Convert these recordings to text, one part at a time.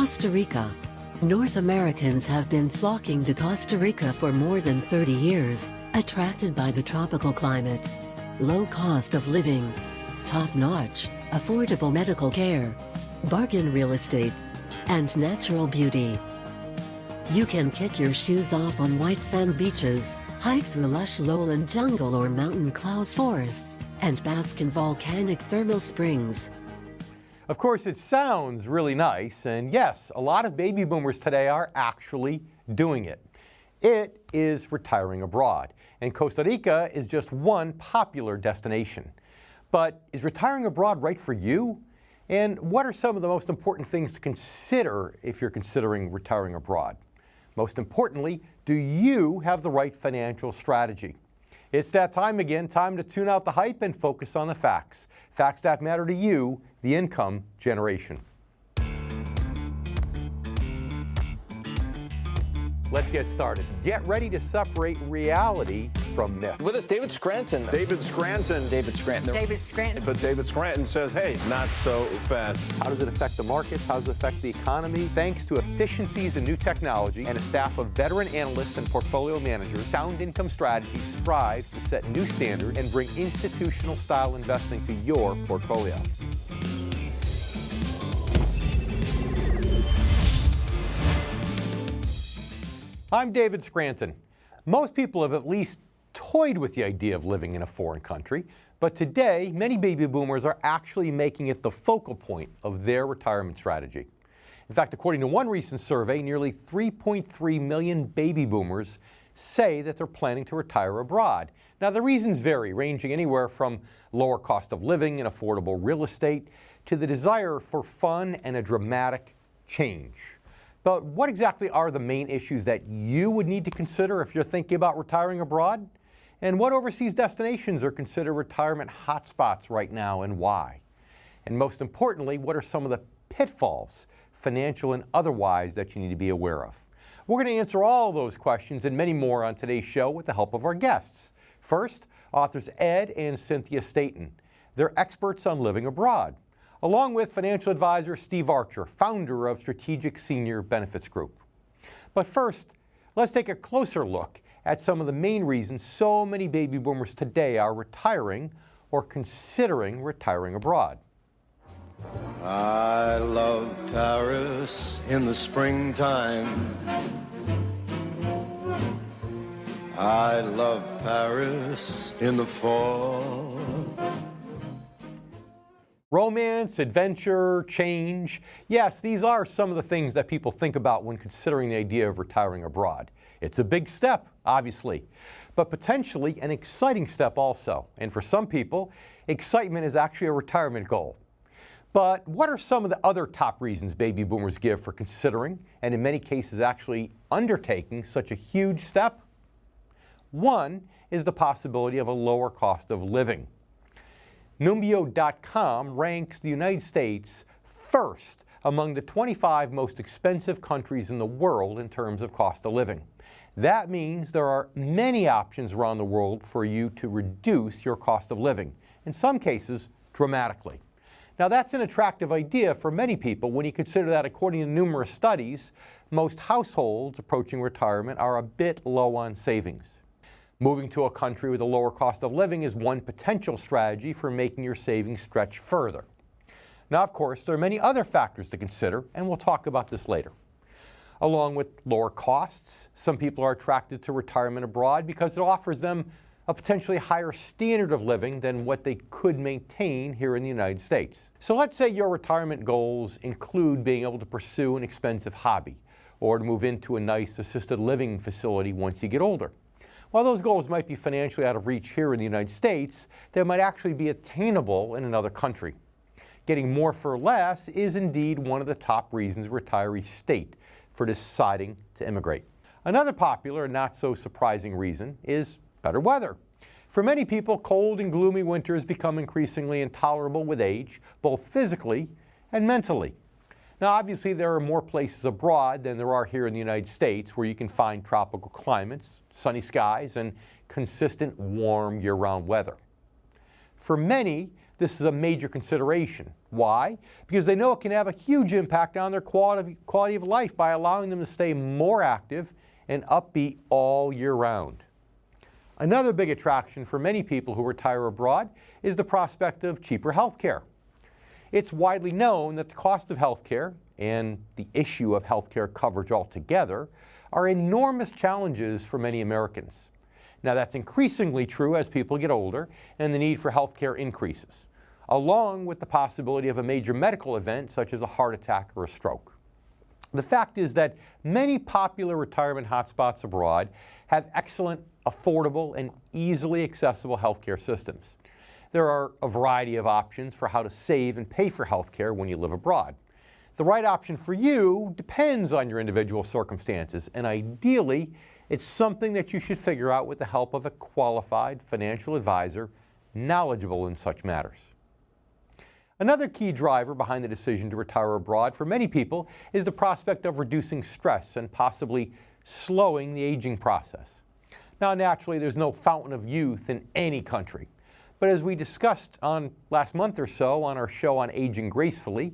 Costa Rica. North Americans have been flocking to Costa Rica for more than 30 years, attracted by the tropical climate, low cost of living, top-notch, affordable medical care, bargain real estate, and natural beauty. You can kick your shoes off on white sand beaches, hike through lush lowland jungle or mountain cloud forests, and bask in volcanic thermal springs. Of course, it sounds really nice, and yes, a lot of baby boomers today are actually doing it. It is retiring abroad, and Costa Rica is just one popular destination. But is retiring abroad right for you? And what are some of the most important things to consider if you're considering retiring abroad? Most importantly, do you have the right financial strategy? It's that time again, time to tune out the hype and focus on the facts. Facts that matter to you, the income generation. Let's get started. Get ready to separate reality from myth. With us, David Scranton. David Scranton. David Scranton. David Scranton. But David Scranton says, hey, not so fast. How does it affect the markets? How does it affect the economy? Thanks to efficiencies in new technology and a staff of veteran analysts and portfolio managers, Sound Income Strategy strives to set new standards and bring institutional-style investing to your portfolio. I'm David Scranton. Most people have at least toyed with the idea of living in a foreign country, but today, many baby boomers are actually making it the focal point of their retirement strategy. In fact, according to one recent survey, nearly 3.3 million baby boomers say that they're planning to retire abroad. Now, the reasons vary, ranging anywhere from lower cost of living and affordable real estate to the desire for fun and a dramatic change. But what exactly are the main issues that you would need to consider if you're thinking about retiring abroad? And what overseas destinations are considered retirement hotspots right now and why? And most importantly, what are some of the pitfalls, financial and otherwise, that you need to be aware of? We're going to answer all those questions and many more on today's show with the help of our guests. First, authors Ed and Cynthia Staten. They're experts on living abroad, along with financial advisor Steve Archer, founder of Strategic Senior Benefits Group. But first, let's take a closer look at some of the main reasons so many baby boomers today are retiring or considering retiring abroad. I love Paris in the springtime. I love Paris in the fall. Romance, adventure, change. Yes, these are some of the things that people think about when considering the idea of retiring abroad. It's a big step, obviously, but potentially an exciting step also. And for some people, excitement is actually a retirement goal. But what are some of the other top reasons baby boomers give for considering, and in many cases actually undertaking, such a huge step? One is the possibility of a lower cost of living. Numbeo.com ranks the United States first among the 25 most expensive countries in the world in terms of cost of living. That means there are many options around the world for you to reduce your cost of living, in some cases dramatically. Now, that's an attractive idea for many people when you consider that, according to numerous studies, most households approaching retirement are a bit low on savings. Moving to a country with a lower cost of living is one potential strategy for making your savings stretch further. Now, of course, there are many other factors to consider, and we'll talk about this later. Along with lower costs, some people are attracted to retirement abroad because it offers them a potentially higher standard of living than what they could maintain here in the United States. So let's say your retirement goals include being able to pursue an expensive hobby or to move into a nice assisted living facility once you get older. While those goals might be financially out of reach here in the United States, they might actually be attainable in another country. Getting more for less is indeed one of the top reasons retirees state for deciding to immigrate. Another popular and not so surprising reason is better weather. For many people, cold and gloomy winters become increasingly intolerable with age, both physically and mentally. Now, obviously, there are more places abroad than there are here in the United States where you can find tropical climates, sunny skies, and consistent warm year-round weather. For many, this is a major consideration Why? Because they know it can have a huge impact on their quality of life by allowing them to stay more active and upbeat all year round. Another big attraction for many people who retire abroad is the prospect of cheaper health care. It's widely known that the cost of health care and the issue of health care coverage altogether are enormous challenges for many Americans. Now, that's increasingly true as people get older and the need for health care increases, along with the possibility of a major medical event such as a heart attack or a stroke. The fact is that many popular retirement hotspots abroad have excellent, affordable, and easily accessible healthcare systems. There are a variety of options for how to save and pay for healthcare when you live abroad. The right option for you depends on your individual circumstances, and ideally, it's something that you should figure out with the help of a qualified financial advisor knowledgeable in such matters. Another key driver behind the decision to retire abroad for many people is the prospect of reducing stress and possibly slowing the aging process. Now, naturally, there's no fountain of youth in any country, but as we discussed on last month or so on our show on aging gracefully,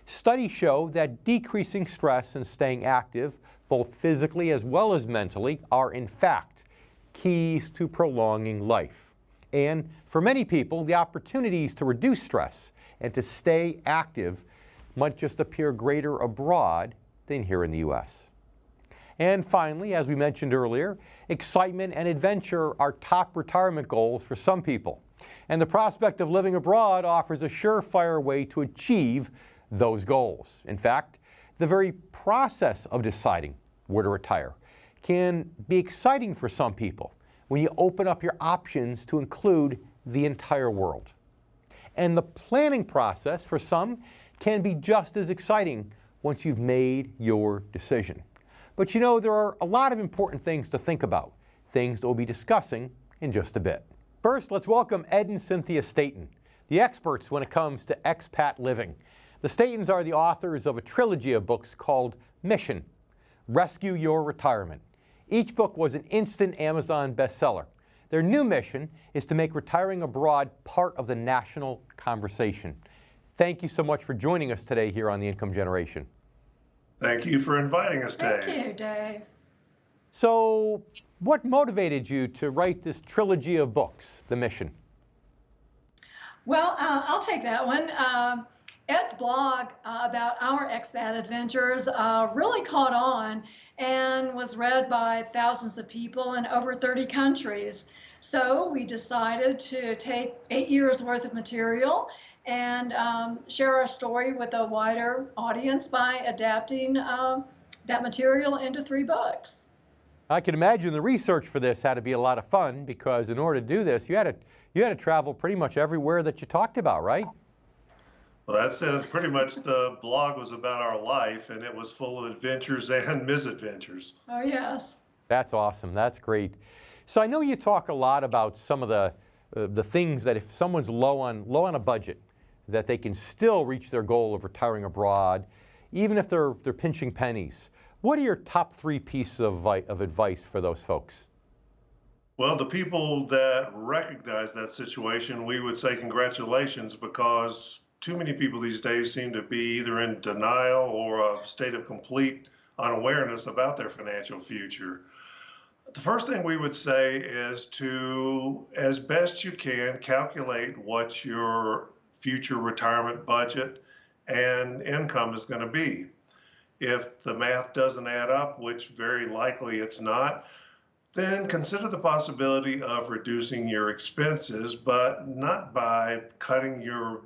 studies show that decreasing stress and staying active, both physically as well as mentally, are in fact keys to prolonging life. And for many people, the opportunities to reduce stress and to stay active might just appear greater abroad than here in the U.S. And finally, as we mentioned earlier, excitement and adventure are top retirement goals for some people. And the prospect of living abroad offers a surefire way to achieve those goals. In fact, the very process of deciding where to retire can be exciting for some people when you open up your options to include the entire world. And the planning process for some can be just as exciting once you've made your decision. But you know, there are a lot of important things to think about, things that we'll be discussing in just a bit. First, let's welcome Ed and Cynthia Staten, the experts when it comes to expat living. The Statens are the authors of a trilogy of books called Mission: Rescue Your Retirement. Each book was an instant Amazon bestseller. Their new mission is to make retiring abroad part of the national conversation. Thank you so much for joining us today here on The Income Generation. Thank you for inviting us, Dave. Thank you, Dave. So, what motivated you to write this trilogy of books, The Mission? Well, I'll take that one. Ed's blog about our expat adventures really caught on and was read by thousands of people in over 30 countries. So we decided to take 8 years worth of material and share our story with a wider audience by adapting that material into 3 books. I can imagine the research for this had to be a lot of fun, because in order to do this, you had to travel pretty much everywhere that you talked about, right? Well, that's it. Pretty much the blog was about our life, and it was full of adventures and misadventures. Oh, yes. That's awesome. That's great. So I know you talk a lot about some of the things that if someone's low on a budget, that they can still reach their goal of retiring abroad, even if they're pinching pennies. What are your top 3 pieces of advice for those folks? Well, the people that recognize that situation, we would say congratulations, because too many people these days seem to be either in denial or a state of complete unawareness about their financial future. The first thing we would say is to, as best you can, calculate what your future retirement budget and income is going to be. If the math doesn't add up, which very likely it's not, then consider the possibility of reducing your expenses, but not by cutting your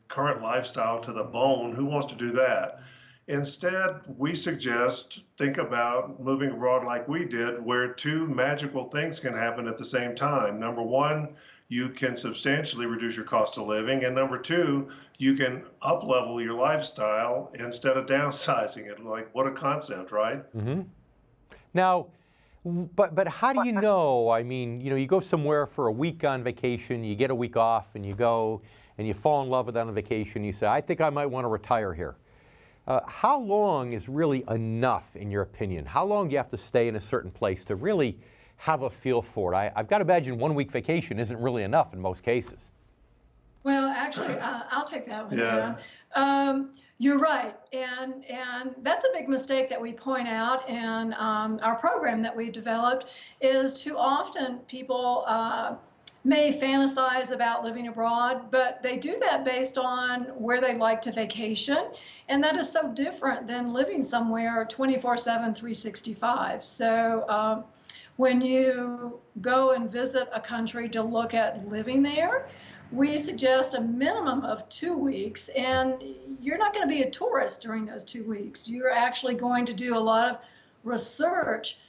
current lifestyle to the bone. Who wants to do that? Instead, we suggest think about moving abroad like we did, where 2 magical things can happen at the same time. Number 1, you can substantially reduce your cost of living, and number 2, you can up-level your lifestyle instead of downsizing it. Like, what a concept, right? Mm-hmm. Now, but how do you know? I mean, you know, you go somewhere for a week on vacation, you get a week off, and you go and you fall in love with that on vacation. You say, I think I might want to retire here. How long is really enough, in your opinion? How long do you have to stay in a certain place to really have a feel for it? I've got to imagine 1 week vacation isn't really enough in most cases. Well, actually, I'll take that one. Yeah. You're right, and that's a big mistake that we point out in our program that we developed. Is too often people may fantasize about living abroad, but they do that based on where they like to vacation, and that is so different than living somewhere 24/7, 365. So when you go and visit a country to look at living there, we suggest a minimum of 2 weeks, and you're not going to be a tourist during those 2 weeks. You're actually going to do a lot of research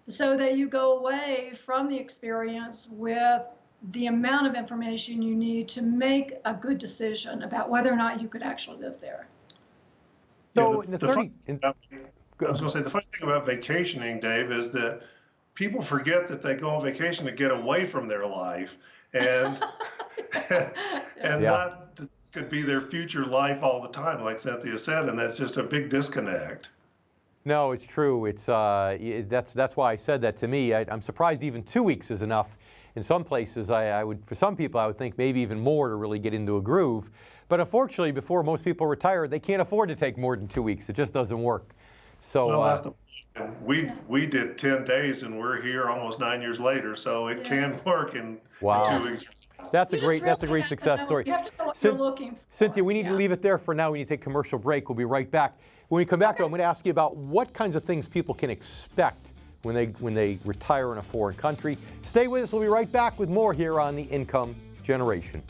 so that you go away from the experience with the amount of information you need to make a good decision about whether or not you could actually live there. So I was going to say, the funny thing about vacationing, Dave, is that people forget that they go on vacation to get away from their life, and not that this could be their future life all the time, like Cynthia said, and that's just a big disconnect. No, it's true. It's that's why I said that. To me, I'm surprised even 2 weeks is enough. In some places, I would, for some people, I would think maybe even more to really get into a groove. But unfortunately, before most people retire, they can't afford to take more than 2 weeks. It just doesn't work. So well, that's we did 10 days, and we're here almost 9 years later. So it can work in 2 weeks. That's a great success story. You have to know what you're looking for. Cynthia, we need to leave it there for now. We need to take a commercial break. We'll be right back. When we come back, though, I'm going to ask you about what kinds of things people can expect when they retire in a foreign country. Stay with us. We'll be right back with more here on The Income Generation.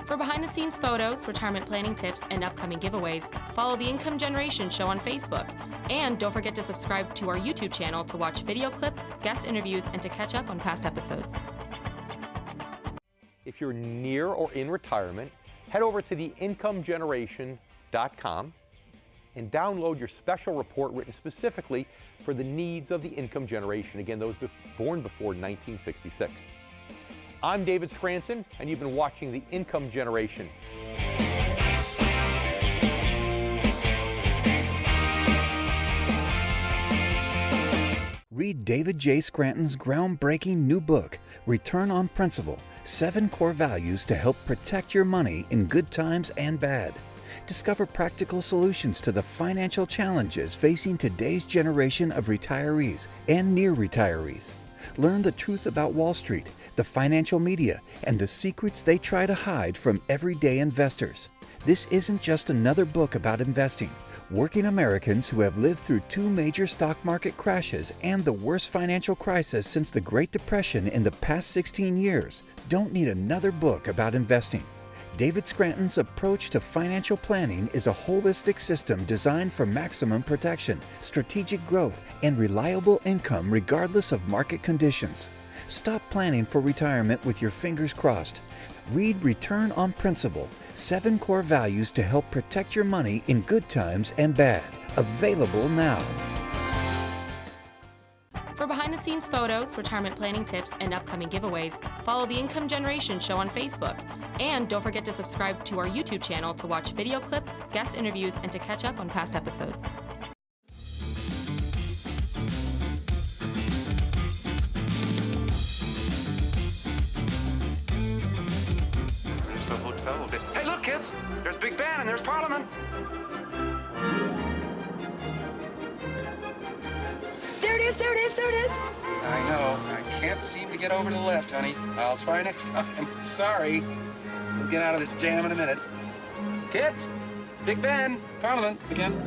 For behind-the-scenes photos, retirement planning tips, and upcoming giveaways, follow The Income Generation Show on Facebook. And don't forget to subscribe to our YouTube channel to watch video clips, guest interviews, and to catch up on past episodes. If you're near or in retirement, head over to theincomegeneration.com and download your special report written specifically for the needs of the income generation. Again, those born before 1966. I'm David Scranton, and you've been watching The Income Generation. Read David J. Scranton's groundbreaking new book, Return on Principle, 7 Core Values to Help Protect Your Money in Good Times and Bad. Discover practical solutions to the financial challenges facing today's generation of retirees and near retirees. Learn the truth about Wall Street, the financial media, and the secrets they try to hide from everyday investors. This isn't just another book about investing. Working Americans who have lived through 2 major stock market crashes and the worst financial crisis since the Great Depression in the past 16 years don't need another book about investing. David Scranton's approach to financial planning is a holistic system designed for maximum protection, strategic growth, and reliable income regardless of market conditions. Stop planning for retirement with your fingers crossed. Read Return on Principle, 7 Core Values to Help Protect Your Money in Good Times and Bad. Available now. For behind-the-scenes photos, retirement planning tips, and upcoming giveaways, follow The Income Generation Show on Facebook. And don't forget to subscribe to our YouTube channel to watch video clips, guest interviews, and to catch up on past episodes. There's the hotel. Hey, look, kids! There's Big Ben and there's Parliament. There it is, there it is, there it is. I know. I can't seem to get over to the left, honey. I'll try next time. Sorry. We'll get out of this jam in a minute. Kids, Big Ben, Parliament again.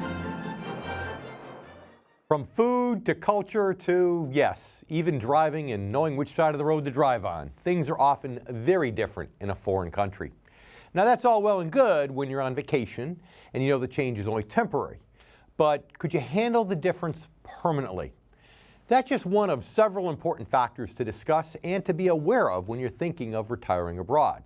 From food to culture to, yes, even driving and knowing which side of the road to drive on, things are often very different in a foreign country. Now, that's all well and good when you're on vacation and you know the change is only temporary. But could you handle the difference permanently? That's just one of several important factors to discuss and to be aware of when you're thinking of retiring abroad.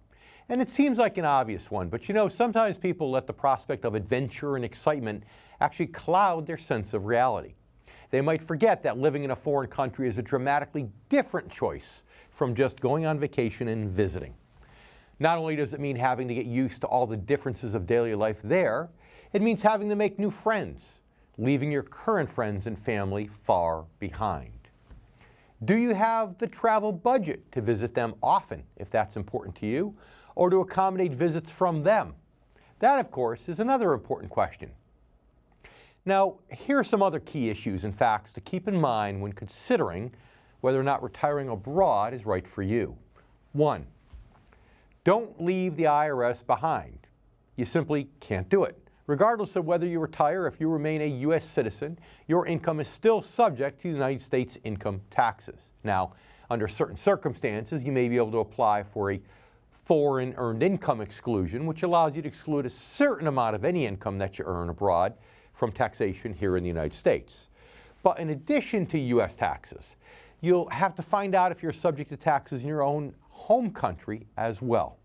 And it seems like an obvious one, but you know, sometimes people let the prospect of adventure and excitement actually cloud their sense of reality. They might forget that living in a foreign country is a dramatically different choice from just going on vacation and visiting. Not only does it mean having to get used to all the differences of daily life there, it means having to make new friends, leaving your current friends and family far behind. Do you have the travel budget to visit them often, if that's important to you, or to accommodate visits from them? That, of course, is another important question. Now, here are some other key issues and facts to keep in mind when considering whether or not retiring abroad is right for you. 1, don't leave the IRS behind. You simply can't do it. Regardless of whether you retire, if you remain a U.S. citizen, your income is still subject to the United States income taxes. Now, under certain circumstances, you may be able to apply for a foreign earned income exclusion, which allows you to exclude a certain amount of any income that you earn abroad from taxation here in the United States. But in addition to U.S. taxes, you'll have to find out if you're subject to taxes in your own home country as well.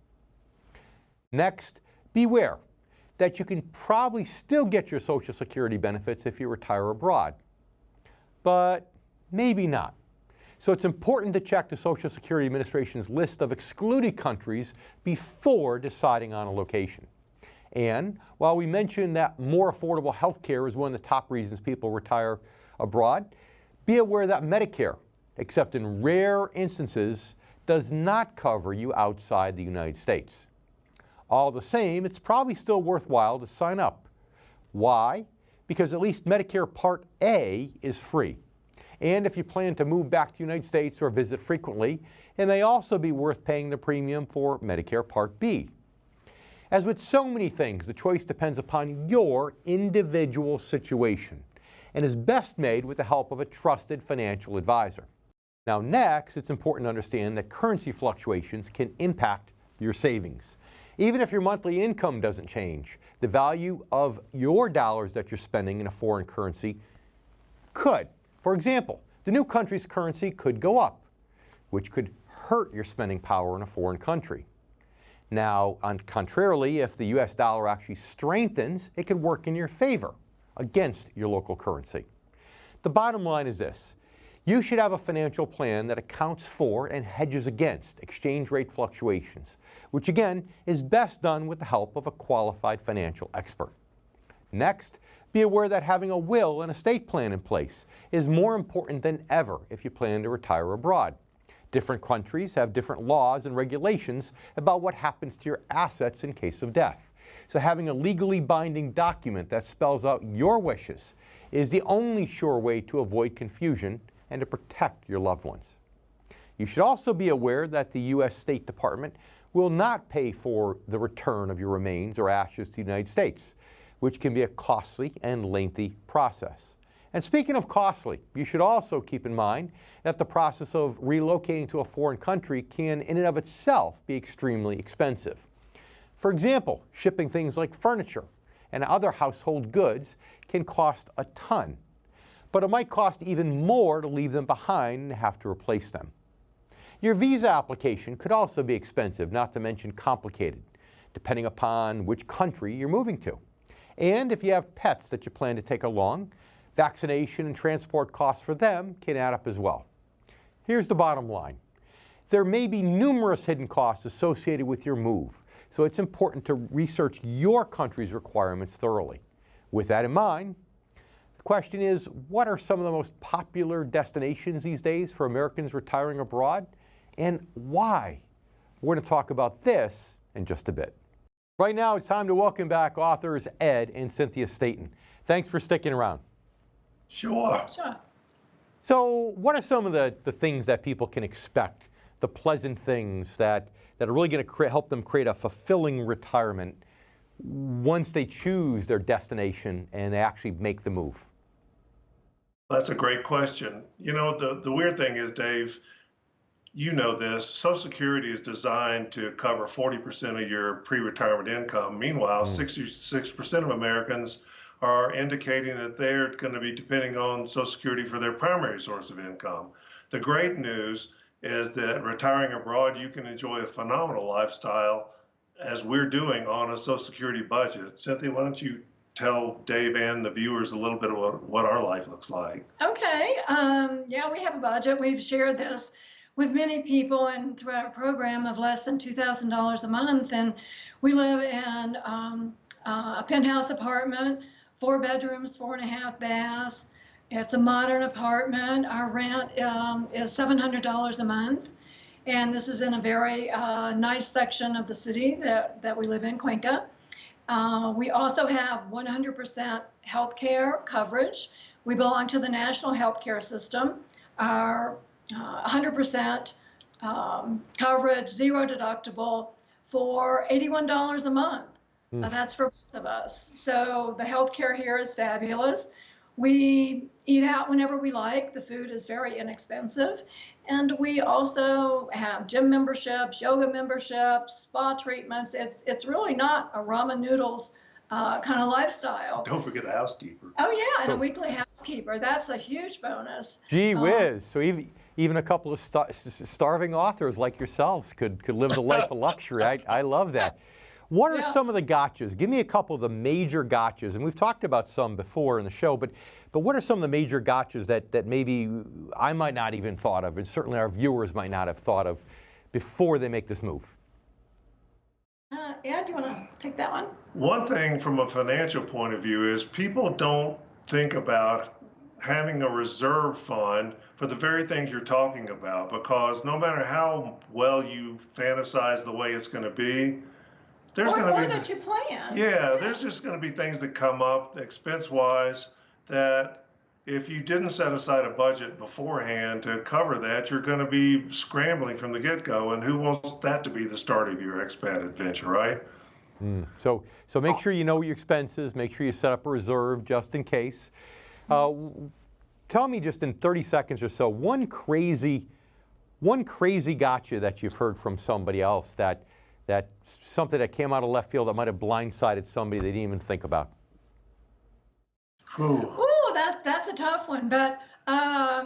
Next, beware that you can probably still get your Social Security benefits if you retire abroad, but maybe not. So it's important to check the Social Security Administration's list of excluded countries before deciding on a location. And while we mentioned that more affordable health care is one of the top reasons people retire abroad, be aware that Medicare, except in rare instances, does not cover you outside the United States. All the same, it's probably still worthwhile to sign up. Why? Because at least Medicare Part A is free. And if you plan to move back to the United States or visit frequently, it may also be worth paying the premium for Medicare Part B. As with so many things, the choice depends upon your individual situation and is best made with the help of a trusted financial advisor. Now next, it's important to understand that currency fluctuations can impact your savings. Even if your monthly income doesn't change, the value of your dollars that you're spending in a foreign currency could. For example, the new country's currency could go up, which could hurt your spending power in a foreign country. Now, contrarily, if the US dollar actually strengthens, it could work in your favor against your local currency. The bottom line is this: you should have a financial plan that accounts for and hedges against exchange rate fluctuations, which again is best done with the help of a qualified financial expert. Next, be aware that having a will and estate plan in place is more important than ever if you plan to retire abroad. Different countries have different laws and regulations about what happens to your assets in case of death. So having a legally binding document that spells out your wishes is the only sure way to avoid confusion and to protect your loved ones. You should also be aware that the U.S. State Department will not pay for the return of your remains or ashes to the United States, which can be a costly and lengthy process. And speaking of costly, you should also keep in mind that the process of relocating to a foreign country can in and of itself be extremely expensive. For example, shipping things like furniture and other household goods can cost a ton, but it might cost even more to leave them behind and have to replace them. Your visa application could also be expensive, not to mention complicated, depending upon which country you're moving to. And if you have pets that you plan to take along, vaccination and transport costs for them can add up as well. Here's the bottom line: there may be numerous hidden costs associated with your move, so it's important to research your country's requirements thoroughly. With that in mind, the question is, what are some of the most popular destinations these days for Americans retiring abroad, and why? We're going to talk about this in just a bit. Right now, it's time to welcome back authors Ed and Cynthia Staten. Thanks for sticking around. Sure. Sure. So what are some of the things that people can expect, the pleasant things that are really going to help them create a fulfilling retirement once they choose their destination and they actually make the move? That's a great question. You know, the weird thing is, Dave, you know this, Social Security is designed to cover 40% of your pre-retirement income. Meanwhile, 66% of Americans are indicating that they're going to be depending on Social Security for their primary source of income. The great news is that retiring abroad, you can enjoy a phenomenal lifestyle, as we're doing, on a Social Security budget. Cynthia, why don't you tell Dave and the viewers a little bit of what our life looks like? Okay. Yeah, we have a budget. We've shared this with many people and throughout our program of less than $2,000 a month. And we live in a penthouse apartment, 4 bedrooms, 4.5 baths. It's a modern apartment. Our rent is $700 a month. And this is in a very nice section of the city that we live in, Cuenca. We also have 100% health care coverage. We belong to the national health care system. Our 100% coverage, zero deductible for $81 a month. That's for both of us. So the healthcare here is fabulous. We eat out whenever we like. The food is very inexpensive. And we also have gym memberships, yoga memberships, spa treatments. It's really not a ramen noodles kind of lifestyle. Don't forget a housekeeper. Oh yeah, and a weekly housekeeper. That's a huge bonus. Gee whiz. So even a couple of starving authors like yourselves could live the life of luxury. I love that. What are some of the gotchas? Give me a couple of the major gotchas. And we've talked about some before in the show, but what are some of the major gotchas that maybe I might not even thought of, and certainly our viewers might not have thought of before they make this move? Ed, do you want to take that one? One thing from a financial point of view is people don't think about having a reserve fund for the very things you're talking about, because no matter how well you fantasize the way it's going to be, there's going to be that you plan. Yeah, there's just going to be things that come up expense-wise that if you didn't set aside a budget beforehand to cover that, you're going to be scrambling from the get-go, and who wants that to be the start of your expat adventure, right? So make sure you know your expenses, make sure you set up a reserve just in case. Tell me just in 30 seconds or so, one crazy gotcha that you've heard from somebody else, that something that came out of left field that might have blindsided somebody they didn't even think about. Ooh, that's a tough one, but I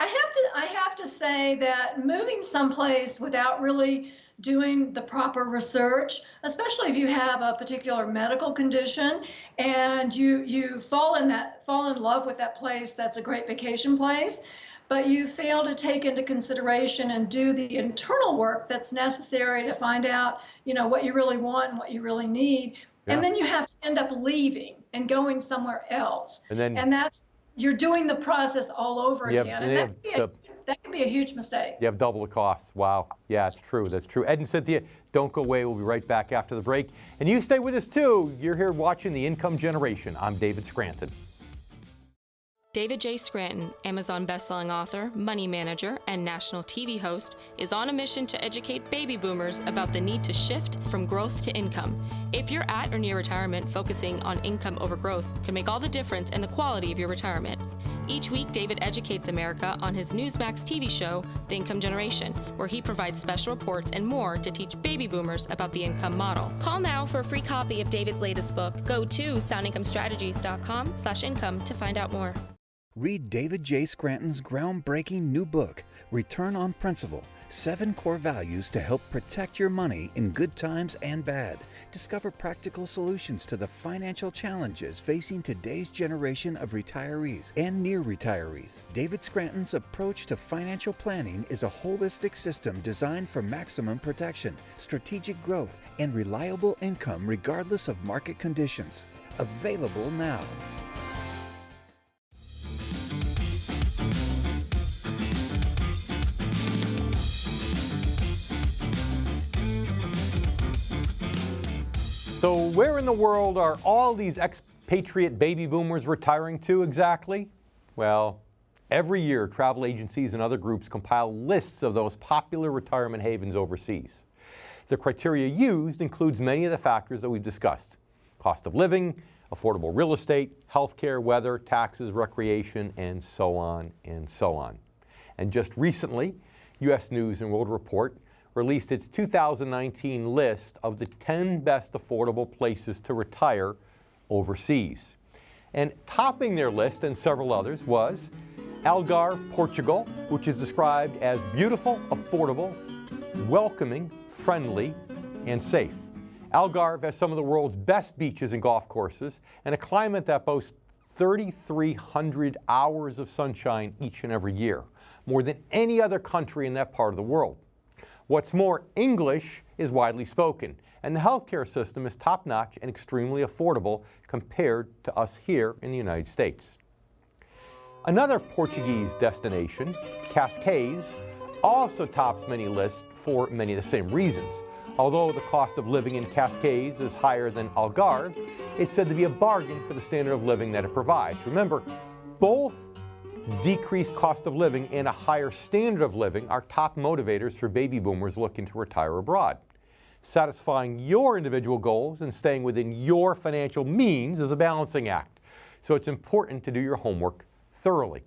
have to say that moving someplace without really doing the proper research, especially if you have a particular medical condition and you fall in love with that place, that's a great vacation place, but you fail to take into consideration and do the internal work that's necessary to find out, what you really want and what you really need. Yeah. And then you have to end up leaving and going somewhere else. And that's, you're doing the process all over again. And that can be a huge mistake. You have double the cost. Wow. Yeah, it's true. That's true. Ed and Cynthia, don't go away. We'll be right back after the break. And you stay with us too. You're here watching The Income Generation. I'm David Scranton. David J. Scranton, Amazon bestselling author, money manager, and national TV host, is on a mission to educate baby boomers about the need to shift from growth to income. If you're at or near retirement, focusing on income over growth can make all the difference in the quality of your retirement. Each week, David educates America on his Newsmax TV show, The Income Generation, where he provides special reports and more to teach baby boomers about the income model. Call now for a free copy of David's latest book. Go to soundincomestrategies.com/income to find out more. Read David J. Scranton's groundbreaking new book, Return on Principle, 7 Core Values to Help Protect Your Money in Good Times and Bad. Discover practical solutions to the financial challenges facing today's generation of retirees and near retirees. David Scranton's approach to financial planning is a holistic system designed for maximum protection, strategic growth, and reliable income regardless of market conditions. Available now. So where in the world are all these expatriate baby boomers retiring to exactly? Well, every year travel agencies and other groups compile lists of those popular retirement havens overseas. The criteria used includes many of the factors that we've discussed: cost of living, affordable real estate, healthcare, weather, taxes, recreation, and so on and so on. And just recently, U.S. News & World Report released its 2019 list of the 10 best affordable places to retire overseas. And topping their list and several others was Algarve, Portugal, which is described as beautiful, affordable, welcoming, friendly, and safe. Algarve has some of the world's best beaches and golf courses and a climate that boasts 3,300 hours of sunshine each and every year, more than any other country in that part of the world. What's more, English is widely spoken, and the healthcare system is top-notch and extremely affordable compared to us here in the United States. Another Portuguese destination, Cascais, also tops many lists for many of the same reasons. Although the cost of living in Cascades is higher than Algarve, it's said to be a bargain for the standard of living that it provides. Remember, both decreased cost of living and a higher standard of living are top motivators for baby boomers looking to retire abroad. Satisfying your individual goals and staying within your financial means is a balancing act, so it's important to do your homework thoroughly.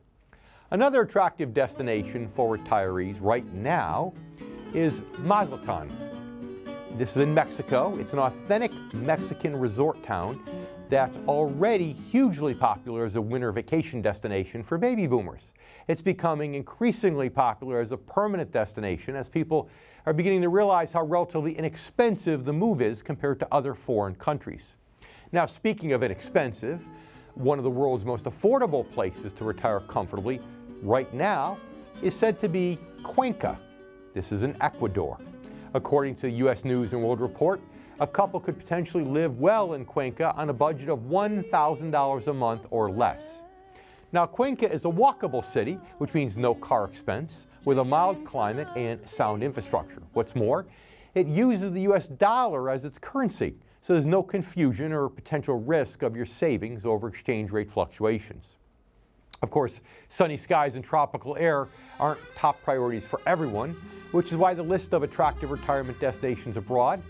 Another attractive destination for retirees right now is Mazatlan. This is in Mexico. It's an authentic Mexican resort town that's already hugely popular as a winter vacation destination for baby boomers. It's becoming increasingly popular as a permanent destination as people are beginning to realize how relatively inexpensive the move is compared to other foreign countries. Now, speaking of inexpensive, one of the world's most affordable places to retire comfortably right now is said to be Cuenca. This is in Ecuador. According to U.S. News and World Report, a couple could potentially live well in Cuenca on a budget of $1,000 a month or less. Now, Cuenca is a walkable city, which means no car expense, with a mild climate and sound infrastructure. What's more, it uses the U.S. dollar as its currency, so there's no confusion or potential risk of your savings over exchange rate fluctuations. Of course, sunny skies and tropical air aren't top priorities for everyone, which is why the list of attractive retirement destinations abroad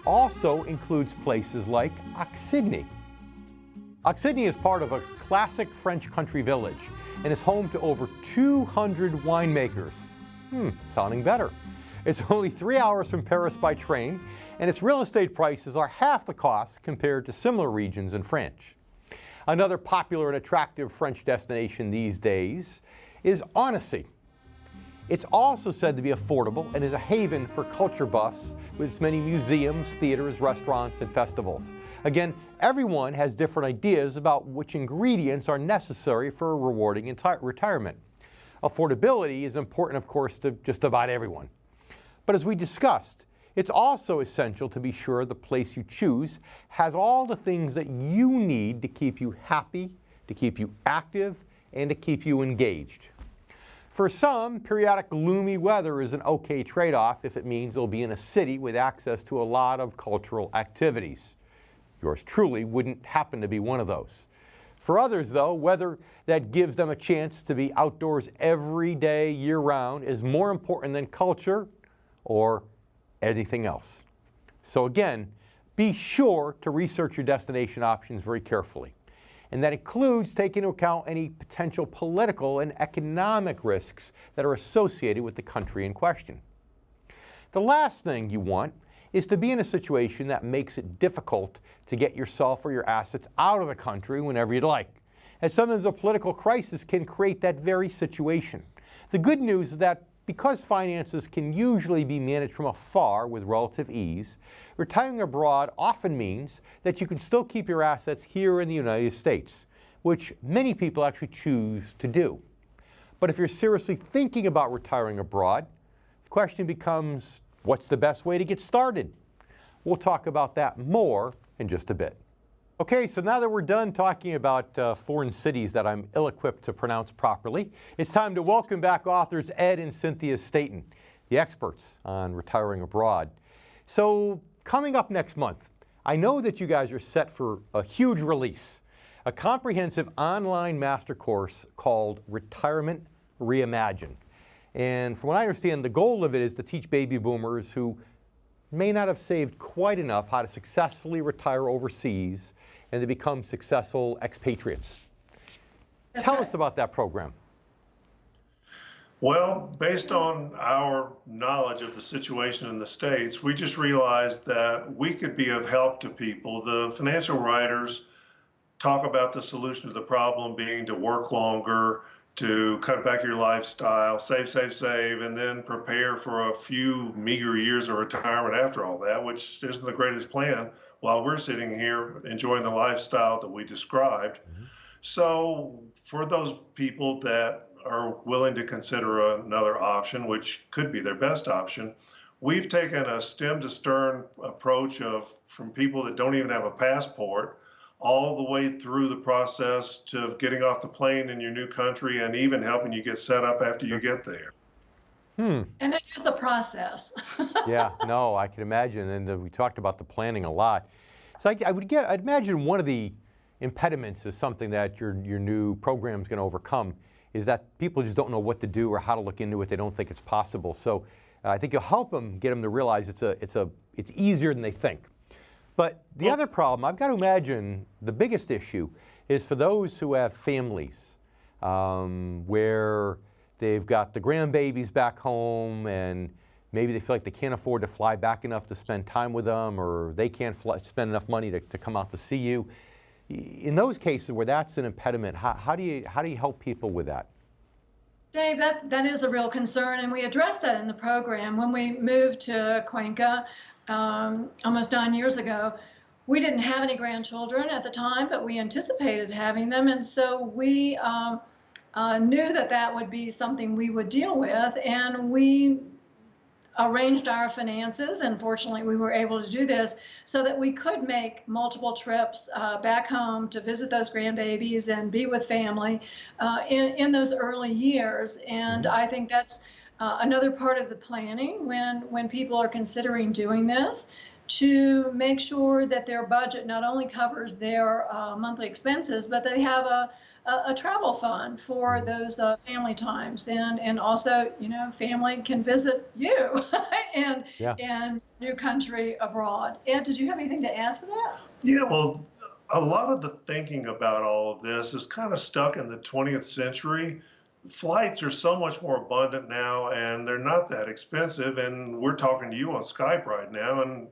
also includes places like Auxigny. Auxigny is part of a classic French country village and is home to over 200 winemakers. Sounding better. It's only 3 hours from Paris by train, and its real estate prices are half the cost compared to similar regions in France. Another popular and attractive French destination these days is Annecy. It's also said to be affordable and is a haven for culture buffs with its many museums, theaters, restaurants, and festivals. Again, everyone has different ideas about which ingredients are necessary for a rewarding retirement. Affordability is important, of course, to just about everyone. But as we discussed, it's also essential to be sure the place you choose has all the things that you need to keep you happy, to keep you active, and to keep you engaged. For some, periodic gloomy weather is an okay trade-off if it means they'll be in a city with access to a lot of cultural activities. Yours truly wouldn't happen to be one of those. For others, though, weather that gives them a chance to be outdoors every day, year-round, is more important than culture or anything else. So again, be sure to research your destination options very carefully. And that includes taking into account any potential political and economic risks that are associated with the country in question. The last thing you want is to be in a situation that makes it difficult to get yourself or your assets out of the country whenever you'd like. And sometimes a political crisis can create that very situation. The good news is that because finances can usually be managed from afar with relative ease, retiring abroad often means that you can still keep your assets here in the United States, which many people actually choose to do. But if you're seriously thinking about retiring abroad, the question becomes, what's the best way to get started? We'll talk about that more in just a bit. Okay, so now that we're done talking about foreign cities that I'm ill-equipped to pronounce properly, it's time to welcome back authors Ed and Cynthia Staten, the experts on retiring abroad. So coming up next month, I know that you guys are set for a huge release, a comprehensive online master course called Retirement Reimagined. And from what I understand, the goal of it is to teach baby boomers who may not have saved quite enough how to successfully retire overseas and to become successful expatriates. Tell us about that program. Well, based on our knowledge of the situation in the States, we just realized that we could be of help to people. The financial writers talk about the solution to the problem being to work longer, to cut back your lifestyle, save, and then prepare for a few meager years of retirement after all that, which isn't the greatest plan while we're sitting here enjoying the lifestyle that we described. So for those people that are willing to consider another option, which could be their best option, we've taken a stem to stern approach from people that don't even have a passport all the way through the process to getting off the plane in your new country and even helping you get set up after you get there. And it is a process. Yeah, no, I can imagine, and we talked about the planning a lot. So I'd imagine one of the impediments is something that your new program is going to overcome, is that people just don't know what to do or how to look into it. They don't think it's possible. So I think you'll help them, get them to realize it's easier than they think. But the other problem, I've got to imagine the biggest issue is for those who have families where they've got the grandbabies back home and maybe they feel like they can't afford to fly back enough to spend time with them, or they can't spend enough money to come out to see you. In those cases where that's an impediment, how do you help people with that? Dave, that is a real concern, and we addressed that in the program. When we moved to Cuenca almost 9 years ago, we didn't have any grandchildren at the time, but we anticipated having them, and so we knew that would be something we would deal with, and we arranged our finances, and fortunately we were able to do this so that we could make multiple trips back home to visit those grandbabies and be with family in those early years. And I think that's another part of the planning when people are considering doing this, to make sure that their budget not only covers their monthly expenses, but they have a travel fund for those family times, and also, family can visit you and new country abroad. Ed, did you have anything to add to that? Yeah, well, a lot of the thinking about all of this is kind of stuck in the 20th century. Flights are so much more abundant now, and they're not that expensive. And we're talking to you on Skype right now, and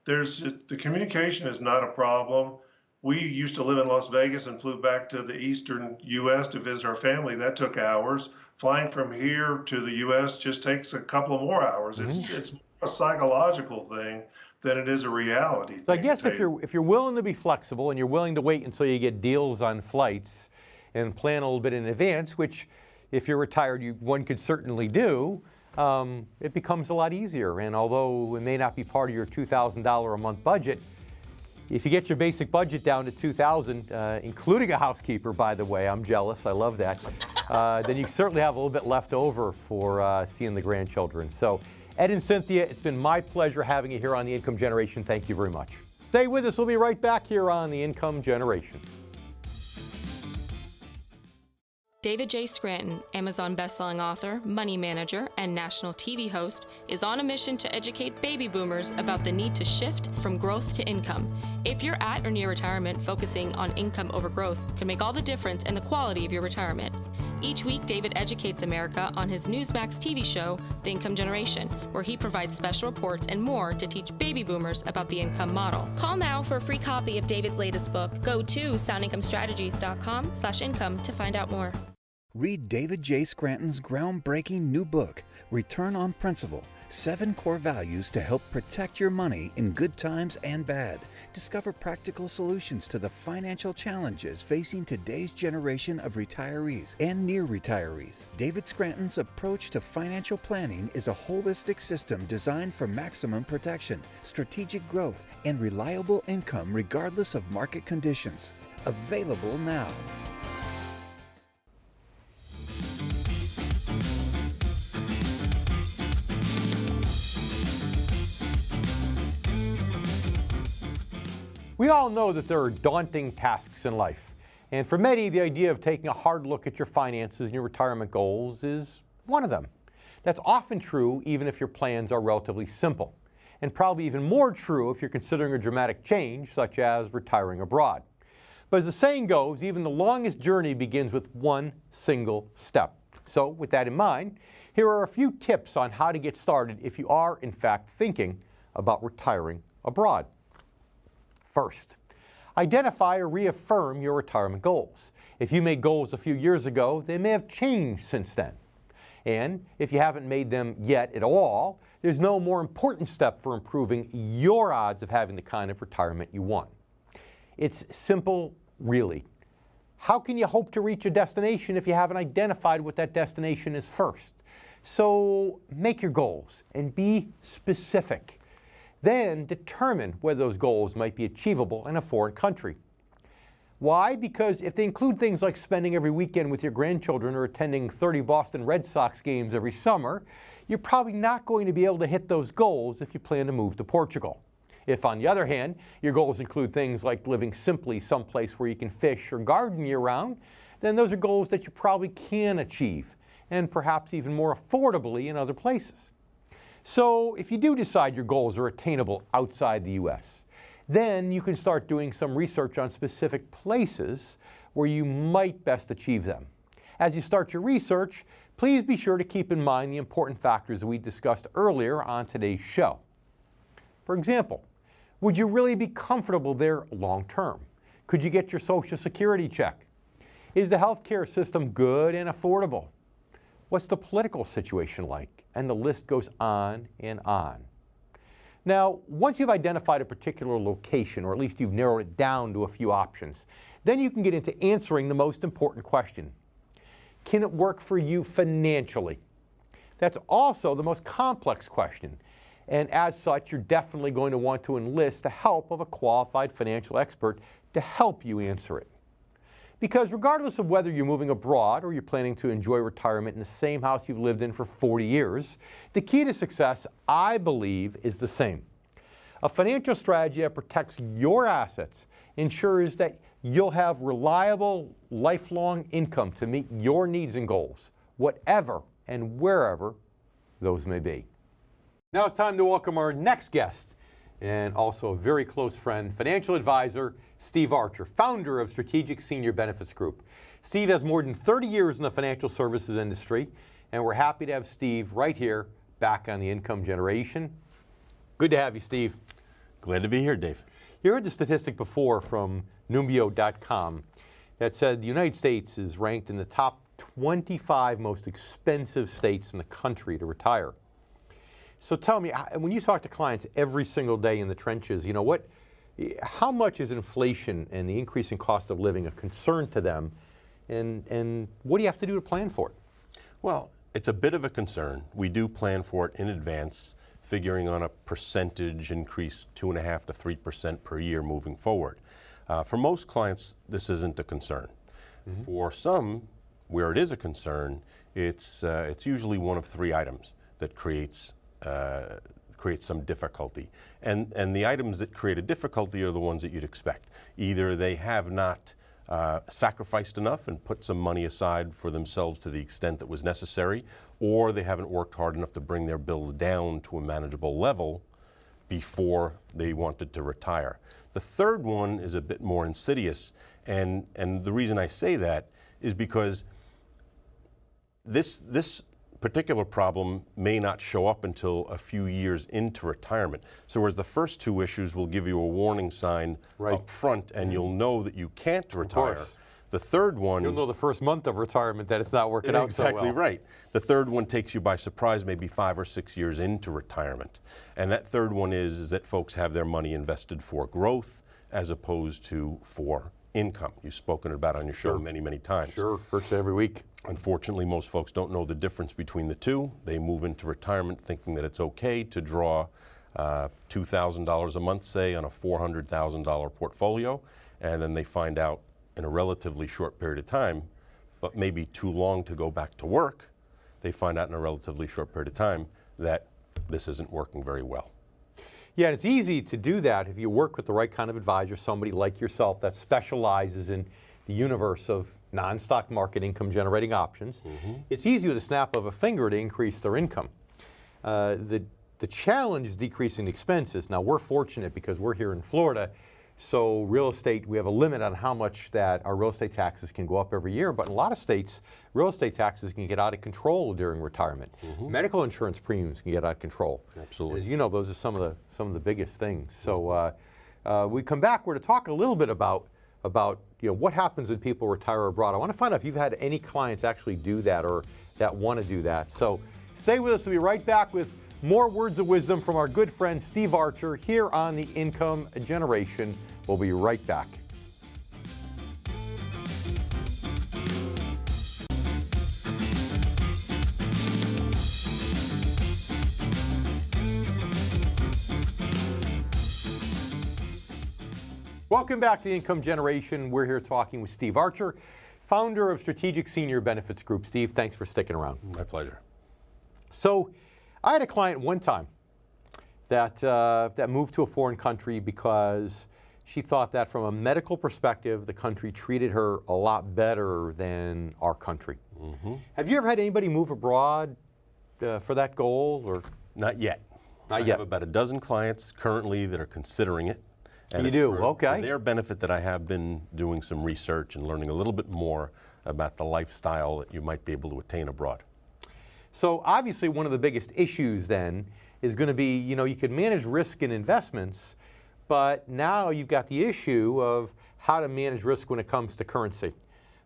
the communication is not a problem. We used to live in Las Vegas and flew back to the eastern U.S. to visit our family. That took hours. Flying from here to the U.S. just takes a couple of more hours. It's more a psychological thing than it is a reality thing. So I guess if you're willing to be flexible and you're willing to wait until you get deals on flights and plan a little bit in advance, which if you're retired, one could certainly do, it becomes a lot easier. And although it may not be part of your $2,000 a month budget, if you get your basic budget down to $2,000, including a housekeeper, by the way, I'm jealous, I love that, then you certainly have a little bit left over for seeing the grandchildren. So Ed and Cynthia, it's been my pleasure having you here on The Income Generation. Thank you very much. Stay with us. We'll be right back here on The Income Generation. David J. Scranton, Amazon bestselling author, money manager, and national TV host, is on a mission to educate baby boomers about the need to shift from growth to income. If you're at or near retirement, focusing on income over growth can make all the difference in the quality of your retirement. Each week, David educates America on his Newsmax TV show, The Income Generation, where he provides special reports and more to teach baby boomers about the income model. Call now for a free copy of David's latest book. Go to soundincomestrategies.com/income to find out more. Read David J. Scranton's groundbreaking new book, Return on Principle, 7 Core Values to Help Protect Your Money in Good Times and Bad. Discover practical solutions to the financial challenges facing today's generation of retirees and near retirees. David Scranton's approach to financial planning is a holistic system designed for maximum protection, strategic growth, and reliable income regardless of market conditions. Available now. We all know that there are daunting tasks in life. And for many, the idea of taking a hard look at your finances and your retirement goals is one of them. That's often true even if your plans are relatively simple. And probably even more true if you're considering a dramatic change, such as retiring abroad. But as the saying goes, even the longest journey begins with one single step. So with that in mind, here are a few tips on how to get started if you are, in fact, thinking about retiring abroad. First, identify or reaffirm your retirement goals. If you made goals a few years ago, they may have changed since then. And if you haven't made them yet at all, there's no more important step for improving your odds of having the kind of retirement you want. It's simple, really. How can you hope to reach a destination if you haven't identified what that destination is first? So make your goals and be specific. Then determine whether those goals might be achievable in a foreign country. Why? Because if they include things like spending every weekend with your grandchildren or attending 30 Boston Red Sox games every summer, you're probably not going to be able to hit those goals if you plan to move to Portugal. If, on the other hand, your goals include things like living simply someplace where you can fish or garden year-round, then those are goals that you probably can achieve, and perhaps even more affordably in other places. So if you do decide your goals are attainable outside the U.S., then you can start doing some research on specific places where you might best achieve them. As you start your research, please be sure to keep in mind the important factors we discussed earlier on today's show. For example, would you really be comfortable there long term? Could you get your Social Security check? Is the healthcare system good and affordable? What's the political situation like? And the list goes on and on. Now, once you've identified a particular location, or at least you've narrowed it down to a few options, then you can get into answering the most important question. Can it work for you financially? That's also the most complex question. And as such, you're definitely going to want to enlist the help of a qualified financial expert to help you answer it. Because regardless of whether you're moving abroad or you're planning to enjoy retirement in the same house you've lived in for 40 years, the key to success, I believe, is the same. A financial strategy that protects your assets ensures that you'll have reliable, lifelong income to meet your needs and goals, whatever and wherever those may be. Now it's time to welcome our next guest, and also a very close friend, financial advisor, Steve Archer, founder of Strategic Senior Benefits Group. Steve has more than 30 years in the financial services industry, and we're happy to have Steve right here back on the Income Generation. Good to have you, Steve. Glad to be here, Dave. You heard the statistic before from Numbeo.com that said the United States is ranked in the top 25 most expensive states in the country to retire. So tell me, when you talk to clients every single day in the trenches, how much is inflation and the increasing cost of living a concern to them, and what do you have to do to plan for it? Well, it's a bit of a concern. We do plan for it in advance, figuring on a percentage increase, 2.5% to 3% per year moving forward. For most clients, this isn't a concern. Mm-hmm. For some, where it is a concern, it's usually one of three items that creates some difficulty. And the items that create a difficulty are the ones that you'd expect. Either they have not sacrificed enough and put some money aside for themselves to the extent that was necessary, or they haven't worked hard enough to bring their bills down to a manageable level before they wanted to retire. The third one is a bit more insidious, and the reason I say that is because this particular problem may not show up until a few years into retirement. So whereas the first two issues will give you a warning sign up front and you'll know that you can't retire, the third one... You'll know the first month of retirement that it's not working out so well. Exactly right. The third one takes you by surprise maybe 5 or 6 years into retirement. And that third one is that folks have their money invested for growth as opposed to for income. You've spoken about on your show many, many times. Sure, virtually every week. Unfortunately, most folks don't know the difference between the two. They move into retirement thinking that it's okay to draw $2,000 a month, say, on a $400,000 portfolio, and then they find out in a relatively short period of time, but maybe too long to go back to work, they find out in a relatively short period of time that this isn't working very well. Yeah, and it's easy to do that if you work with the right kind of advisor, somebody like yourself that specializes in the universe of non-stock market income generating options. Mm-hmm. It's easy with a snap of a finger to increase their income. The challenge is decreasing the expenses. Now, we're fortunate because we're here in Florida, so real estate, we have a limit on how much that our real estate taxes can go up every year, but in a lot of states, real estate taxes can get out of control during retirement. Mm-hmm. Medical insurance premiums can get out of control. Absolutely. As you know, those are some of the biggest things. So we come back, we're to talk a little bit about what happens when people retire abroad. I want to find out if you've had any clients actually do that or that want to do that. So stay with us. We'll be right back with more words of wisdom from our good friend Steve Archer here on the Income Generation. We'll be right back. Welcome back to The Income Generation. We're here talking with Steve Archer, founder of Strategic Senior Benefits Group. Steve, thanks for sticking around. My pleasure. So I had a client one time that moved to a foreign country because she thought that from a medical perspective, the country treated her a lot better than our country. Mm-hmm. Have you ever had anybody move abroad for that goal? Or Not yet. Not I yet. have about a dozen clients currently that are considering it. And You it's do? for Okay. their benefit that I have been doing some research and learning a little bit more about the lifestyle that you might be able to attain abroad. So obviously one of the biggest issues then is going to be, you can manage risk in investments, but now you've got the issue of how to manage risk when it comes to currency.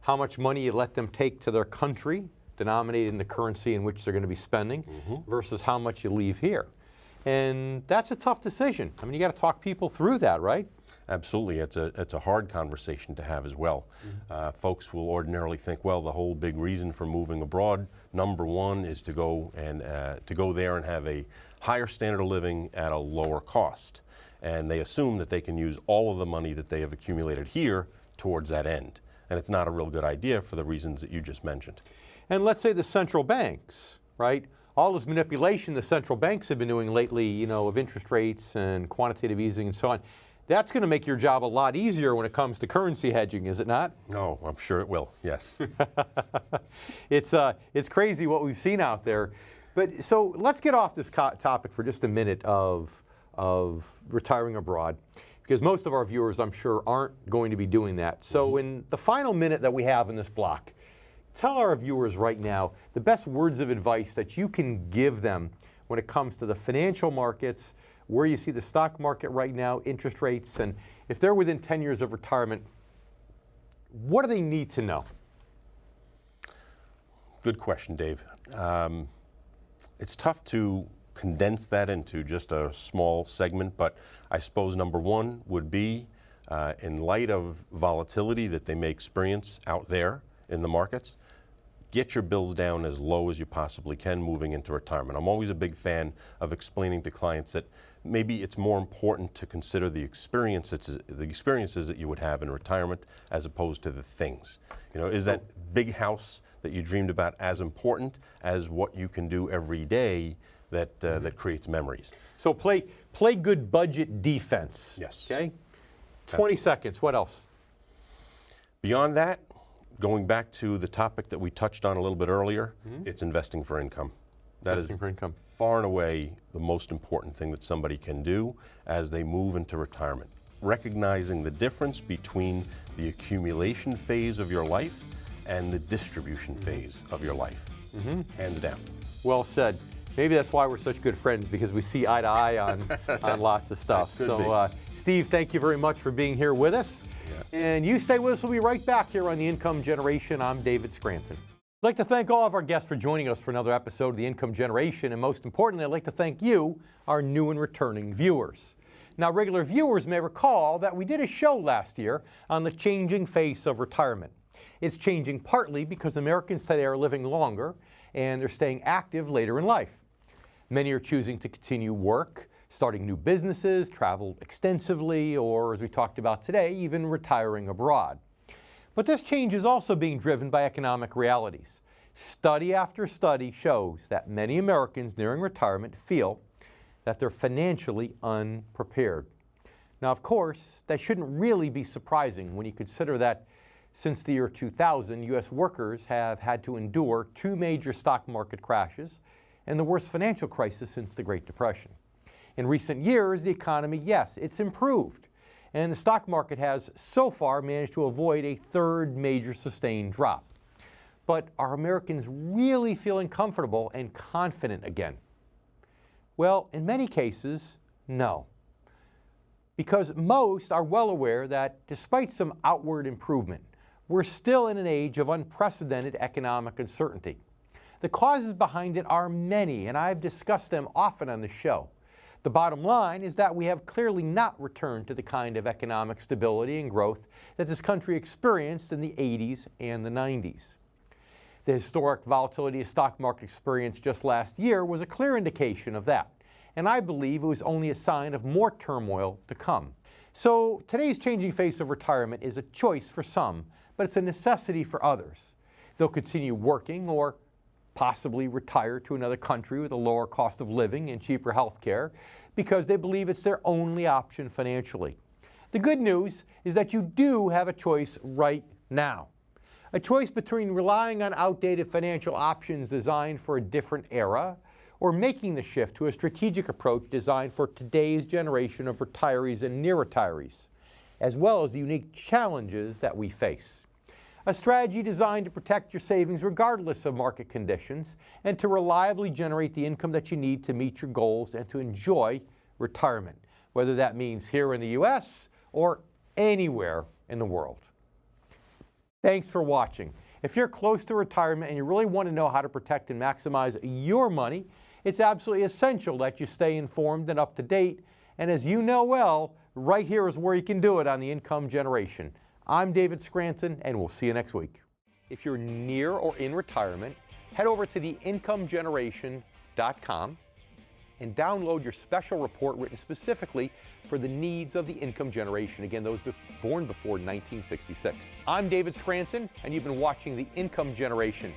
How much money you let them take to their country, denominated in the currency in which they're going to be spending, versus how much you leave here. And that's a tough decision. I mean, you got to talk people through that, right? Absolutely. It's a hard conversation to have as well. Folks will ordinarily think, well, the whole big reason for moving abroad, number one, is to go there and have a higher standard of living at a lower cost. And they assume that they can use all of the money that they have accumulated here towards that end. And it's not a real good idea for the reasons that you just mentioned. And let's say the central banks, right? All this manipulation the central banks have been doing lately, of interest rates and quantitative easing and so on, that's going to make your job a lot easier when it comes to currency hedging, is it not? No, I'm sure it will, yes. It's crazy what we've seen out there. But so let's get off this topic for just a minute of retiring abroad, because most of our viewers, I'm sure, aren't going to be doing that. So in the final minute that we have in this block, tell our viewers right now the best words of advice that you can give them when it comes to the financial markets, where you see the stock market right now, interest rates, and if they're within 10 years of retirement, what do they need to know? Good question, Dave. It's tough to condense that into just a small segment, but I suppose number one would be, in light of volatility that they may experience out there in the markets, get your bills down as low as you possibly can moving into retirement. I'm always a big fan of explaining to clients that maybe it's more important to consider the experiences that you would have in retirement as opposed to the things. Is that big house that you dreamed about as important as what you can do every day that creates memories? So play good budget defense. Yes. Okay? 20 seconds. What else? Beyond that, going back to the topic that we touched on a little bit earlier, it's investing for income. That is far and away the most important thing that somebody can do as they move into retirement. Recognizing the difference between the accumulation phase of your life and the distribution phase of your life. Hands down. Well said. Maybe that's why we're such good friends, because we see eye to eye on lots of stuff. So, Steve, thank you very much for being here with us. And you stay with us. We'll be right back here on The Income Generation. I'm David Scranton. I'd like to thank all of our guests for joining us for another episode of The Income Generation. And most importantly, I'd like to thank you, our new and returning viewers. Now, regular viewers may recall that we did a show last year on the changing face of retirement. It's changing partly because Americans today are living longer and they're staying active later in life. Many are choosing to continue work, starting new businesses, travel extensively, or as we talked about today, even retiring abroad. But this change is also being driven by economic realities. Study after study shows that many Americans nearing retirement feel that they're financially unprepared. Now, of course, that shouldn't really be surprising when you consider that since the year 2000, U.S. workers have had to endure 2 major stock market crashes and the worst financial crisis since the Great Depression. In recent years, the economy, yes, it's improved, and the stock market has so far managed to avoid a 3rd major sustained drop. But are Americans really feeling comfortable and confident again? Well, in many cases, no. Because most are well aware that despite some outward improvement, we're still in an age of unprecedented economic uncertainty. The causes behind it are many, and I've discussed them often on the show. The bottom line is that we have clearly not returned to the kind of economic stability and growth that this country experienced in the 80s and the 90s. The historic volatility the stock market experienced just last year was a clear indication of that, and I believe it was only a sign of more turmoil to come. So today's changing face of retirement is a choice for some, but it's a necessity for others. They'll continue working or possibly retire to another country with a lower cost of living and cheaper health care because they believe it's their only option financially. The good news is that you do have a choice right now. A choice between relying on outdated financial options designed for a different era or making the shift to a strategic approach designed for today's generation of retirees and near retirees, as well as the unique challenges that we face. A strategy designed to protect your savings regardless of market conditions and to reliably generate the income that you need to meet your goals and to enjoy retirement, whether that means here in the U.S. or anywhere in the world. Thanks for watching. If you're close to retirement and you really want to know how to protect and maximize your money, it's absolutely essential that you stay informed and up to date. And as you know well, right here is where you can do it on the Income Generation. I'm David Scranton, and we'll see you next week. If you're near or in retirement, head over to theincomegeneration.com and download your special report written specifically for the needs of the income generation, again, those born before 1966. I'm David Scranton, and you've been watching The Income Generation.